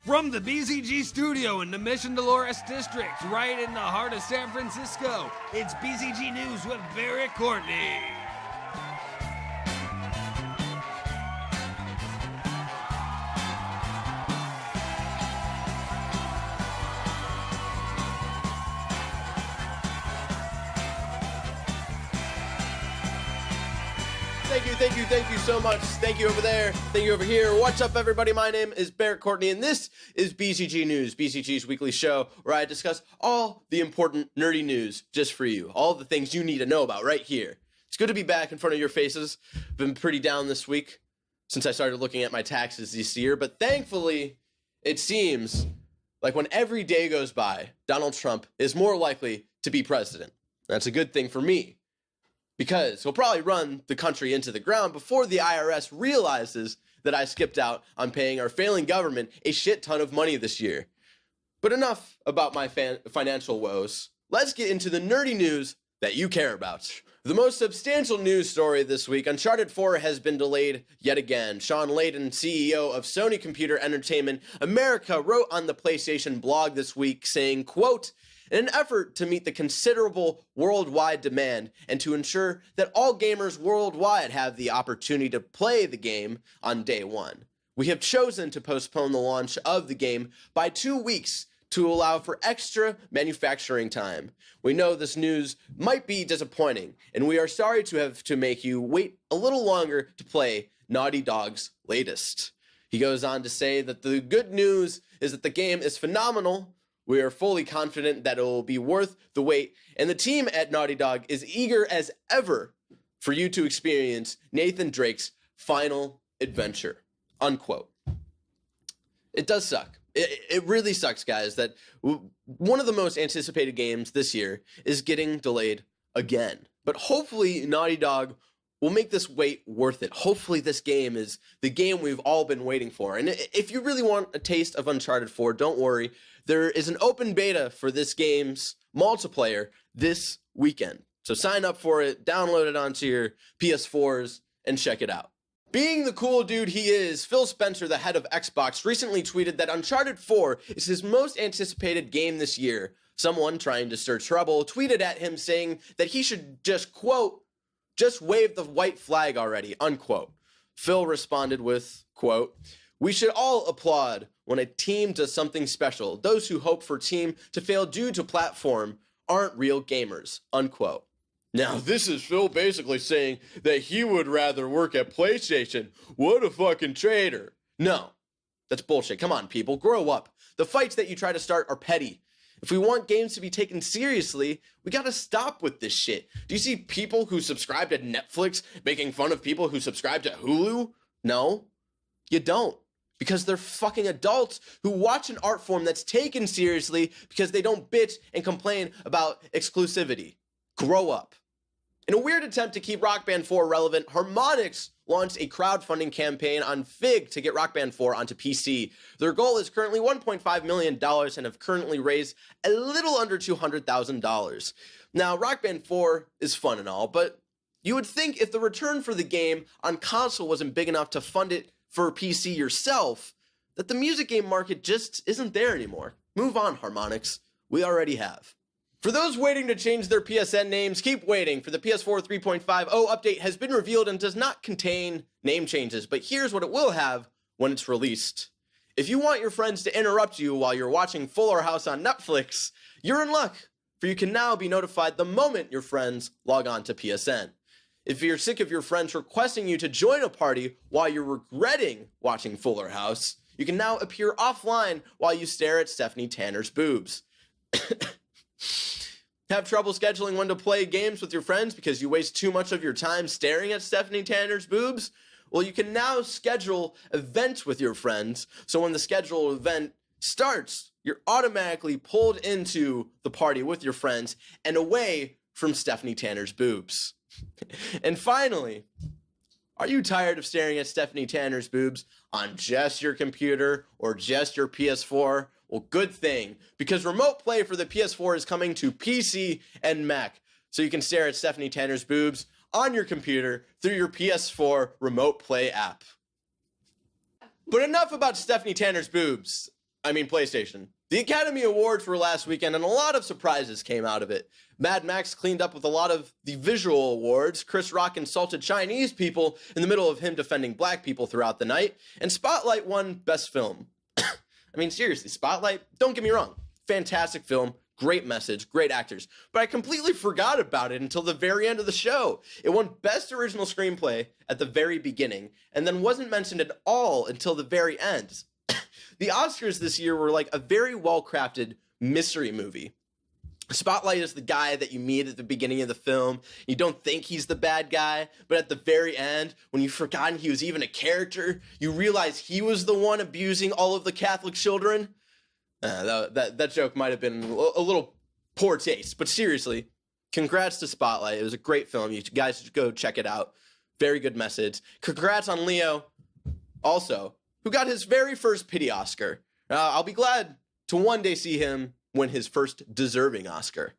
From the BzG studio in the Mission Dolores district, right in the heart of San Francisco, it's BzG News with Barrett Courtney. Thank you so much. Thank you over there. Thank you over here. What's up, everybody? My name is Barrett Courtney, and this is BzG News, BzG's weekly show where I discuss all the important nerdy news just for you. All the things you need to know about right here. It's good to be back in front of your faces. Been pretty down this week since I started looking at my taxes this year, but thankfully, it seems like when every day goes by, Donald Trump is more likely to be president. That's a good thing for me, because he'll probably run the country into the ground before the IRS realizes that I skipped out on paying our failing government a shit ton of money this year. But enough about my financial woes. Let's get into the nerdy news that you care about. The most substantial news story this week, Uncharted 4 has been delayed yet again. Sean Layden, CEO of Sony Computer Entertainment America, wrote on the PlayStation blog this week saying, quote, "In an effort to meet the considerable worldwide demand and to ensure that all gamers worldwide have the opportunity to play the game on day one, we have chosen to postpone the launch of the game by 2 weeks to allow for extra manufacturing time. We know this news might be disappointing, and we are sorry to have to make you wait a little longer to play Naughty Dog's latest." He goes on to say that the good news is that the game is phenomenal. We are fully confident that it will be worth the wait, and the team at Naughty Dog is eager as ever for you to experience Nathan Drake's final adventure, unquote. It does suck. It really sucks, guys, that one of the most anticipated games this year is getting delayed again. But hopefully Naughty Dog will make this wait worth it. Hopefully this game is the game we've all been waiting for. And if you really want a taste of Uncharted 4, don't worry. There is an open beta for this game's multiplayer this weekend. So sign up for it, download it onto your PS4s, and check it out. Being the cool dude he is, Phil Spencer, the head of Xbox, recently tweeted that Uncharted 4 is his most anticipated game this year. Someone trying to stir trouble tweeted at him saying that he should just, quote, "just wave the white flag already," unquote. Phil responded with, quote, "We should all applaud when a team does something special. Those who hope for a team to fail due to platform aren't real gamers," unquote. Now, this is Phil basically saying that he would rather work at PlayStation. What a fucking traitor. No, that's bullshit. Come on, people, grow up. The fights that you try to start are petty. If we want games to be taken seriously, we gotta stop with this shit. Do you see people who subscribe to Netflix making fun of people who subscribe to Hulu? No, you don't. Because they're fucking adults who watch an art form that's taken seriously because they don't bitch and complain about exclusivity. Grow up. In a weird attempt to keep Rock Band 4 relevant, Harmonix launched a crowdfunding campaign on Fig to get Rock Band 4 onto PC. Their goal is currently $1.5 million and have currently raised a little under $200,000. Now, Rock Band 4 is fun and all, but you would think if the return for the game on console wasn't big enough to fund it for PC yourself, that the music game market just isn't there anymore. Move on, Harmonix. We already have. For those waiting to change their PSN names, keep waiting, for the PS4 3.50 update has been revealed and does not contain name changes, but here's what it will have when it's released. If you want your friends to interrupt you while you're watching Fuller House on Netflix, you're in luck, for you can now be notified the moment your friends log on to PSN. If you're sick of your friends requesting you to join a party while you're regretting watching Fuller House, you can now appear offline while you stare at Stephanie Tanner's boobs. Have trouble scheduling when to play games with your friends because you waste too much of your time staring at Stephanie Tanner's boobs? Well, you can now schedule events with your friends, so when the scheduled event starts, you're automatically pulled into the party with your friends and away from Stephanie Tanner's boobs. And finally, are you tired of staring at Stephanie Tanner's boobs on just your computer or just your PS4? Well, good thing, because remote play for the PS4 is coming to PC and Mac, so you can stare at Stephanie Tanner's boobs on your computer through your PS4 remote play app. But enough about Stephanie Tanner's boobs. PlayStation. The Academy Awards were last weekend, and a lot of surprises came out of it. Mad Max cleaned up with a lot of the visual awards. Chris Rock insulted Chinese people in the middle of him defending black people throughout the night. And Spotlight won Best Film. Seriously, Spotlight, don't get me wrong. Fantastic film, great message, great actors. But I completely forgot about it until the very end of the show. It won Best Original Screenplay at the very beginning, and then wasn't mentioned at all until the very end. The Oscars this year were like a very well-crafted mystery movie. Spotlight is the guy that you meet at the beginning of the film. You don't think he's the bad guy, but at the very end, when you've forgotten he was even a character, you realize he was the one abusing all of the Catholic children. That joke might have been a little poor taste, but seriously, congrats to Spotlight. It was a great film. You guys should go check it out. Very good message. Congrats on Leo, also, who got his very first pity Oscar. I'll be glad to one day see him win his first deserving Oscar.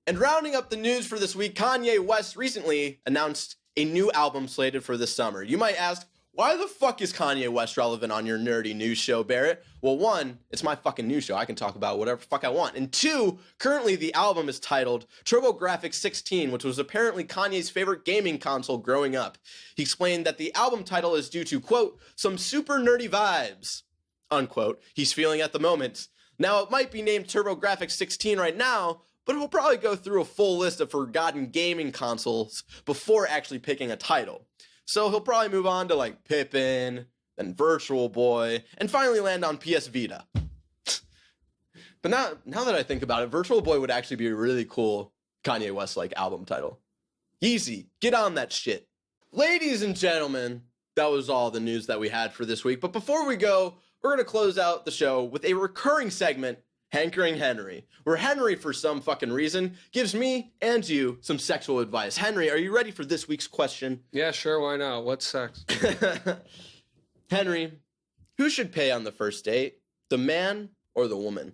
And rounding up the news for this week, Kanye West recently announced a new album slated for this summer. You might ask, why the fuck is Kanye West relevant on your nerdy news show, Barrett? Well, one, it's my fucking news show. I can talk about whatever the fuck I want. And two, currently the album is titled Grafx 16, which was apparently Kanye's favorite gaming console growing up. He explained that the album title is due to, quote, some super nerdy vibes, unquote, he's feeling at the moment. Now, it might be named Grafx 16 right now, but we'll probably go through a full list of forgotten gaming consoles before actually picking a title. So he'll probably move on to like Pippin, then Virtual Boy, and finally land on PS Vita. But now that I think about it, Virtual Boy would actually be a really cool Kanye West like album title. Easy, get on that shit. Ladies and gentlemen, that was all the news that we had for this week. But before we go, we're going to close out the show with a recurring segment, Hankering Henry, where Henry, for some fucking reason, gives me and you some sexual advice. Henry, are you ready for this week's question? Yeah, sure, why not? What's sex? Henry, who should pay on the first date, the man or the woman?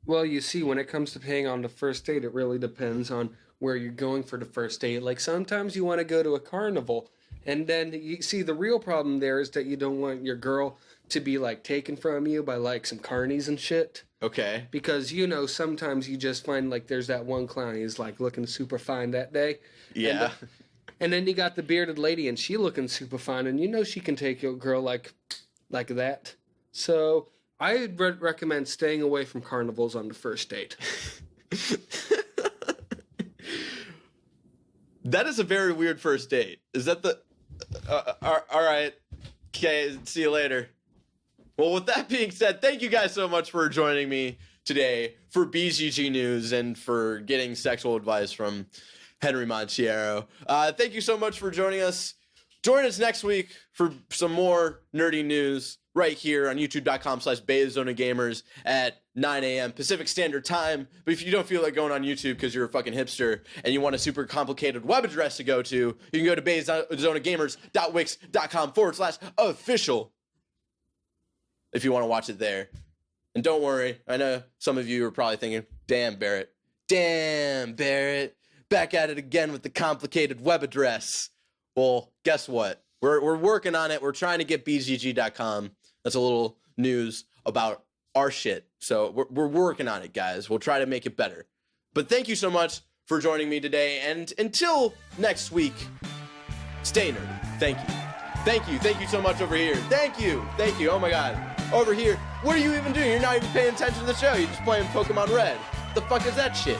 Well, you see, when it comes to paying on the first date, it really depends on where you're going for the first date. Like, sometimes you want to go to a carnival, and then, you see, the real problem there is that you don't want your girl to be, like, taken from you by, like, some carnies and shit. Okay. Because, sometimes you just find, like, there's that one clown, he's, like, looking super fine that day. Yeah. And then you got the bearded lady, and she looking super fine, and she can take your girl like that. So I would recommend staying away from carnivals on the first date. That is a very weird first date. Is that the... all right. Okay, see you later. Well, with that being said, thank you guys so much for joining me today for BzG News and for getting sexual advice from Henry Montiero. Thank you so much for joining us. Join us next week for some more nerdy news right here on youtube.com/BzOnaGamers at 9 a.m. Pacific Standard Time. But if you don't feel like going on YouTube because you're a fucking hipster and you want a super complicated web address to go to, you can go to BzOnaGamers.wix.com/official if you want to watch it there. And don't worry, I know some of you are probably thinking, damn, Barrett, back at it again with the complicated web address. Well, guess what? We're working on it. We're trying to get BzG.com. That's a little news about our shit. So we're working on it, guys. We'll try to make it better. But thank you so much for joining me today. And until next week, stay nerdy. Thank you. Thank you so much over here. Thank you. Oh my God. Over here. What are you even doing? You're not even paying attention to the show. You're just playing Pokemon Red. The fuck is that shit?